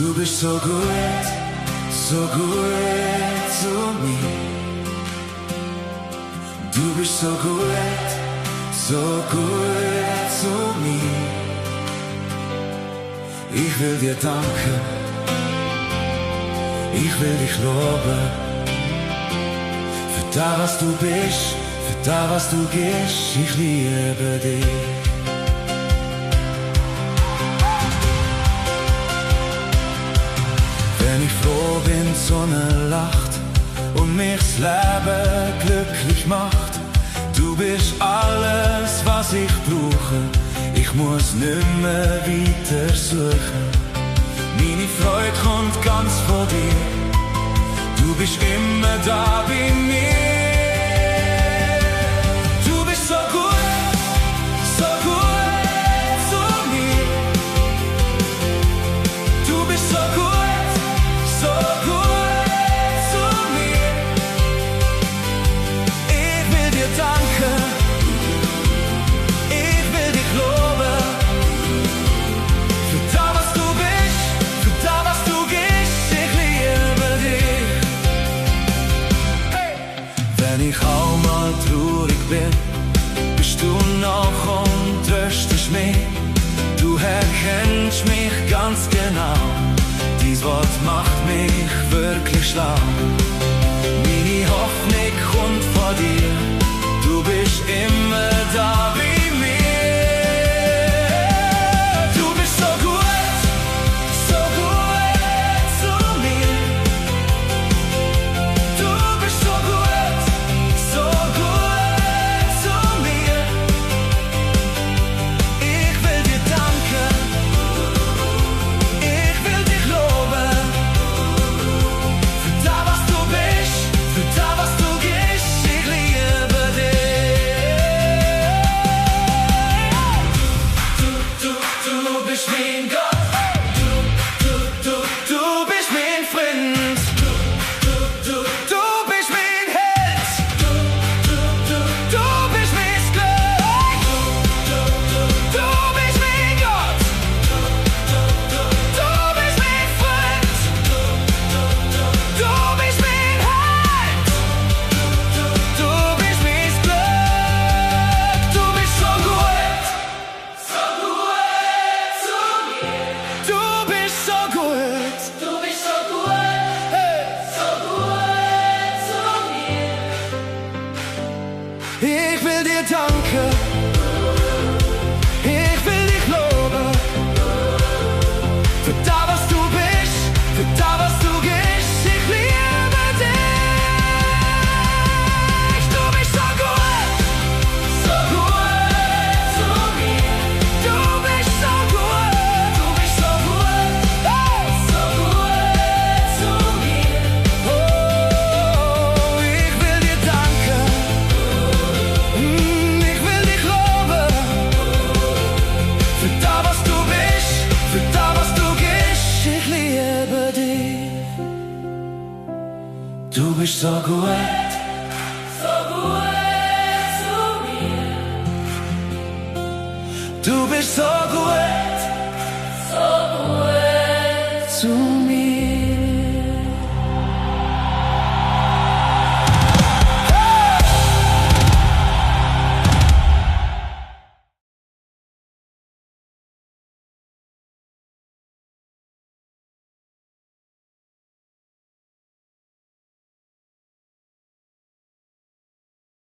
Du bist so gut zu mir. Du bist so gut zu mir. Ich will dir danken, ich will dich loben, für da was du bist, für da was du gibst, ich liebe dich. Wenn ich froh bin, die Sonne lacht und mich das Leben glücklich macht. Du bist alles, was ich brauche, ich muss nicht mehr weiter suchen. Meine Freude kommt ganz von dir, du bist immer da bei mir. Du bist so gut zu mir. Du bist so gut zu mir. Ich will dir danken, ich will dich loben, für da was du bist, für da was du gibst, ich liebe dich. Hey. Wenn ich auch mal traurig bin, bist du noch und tröstest mich. Du erkennst mich ganz genau, dies Wort macht mich wirklich schlau. Meine Hoffnung kommt von dir, du bist immer da bei mir. Du bist so gut zu mir. Du bist so gut zu mir. Ich will dir danken, ich will dich loben, für da was du bist, für da was du gibst, ich liebe dich. Du bist mein Gott, du bist mein Freund, du bist mein Held, du bist mein Glück, du bist mein Gott, du bist mein Freund, du bist mein Held, du bist mein Glück, du bist so gut zu mir. Du bist so gut, hey. Zu mir. Ich will dir danken, ich will dich loben, für da was du bist, für da was du gibst, ich liebe dich. Du bist so gut zu mir. Du bist so gut, hey. Zu mir. Oh, ich will dir danken, ich will dich loben, für da was du bist, für da was du gibst, ich liebe dich. Du bist so gut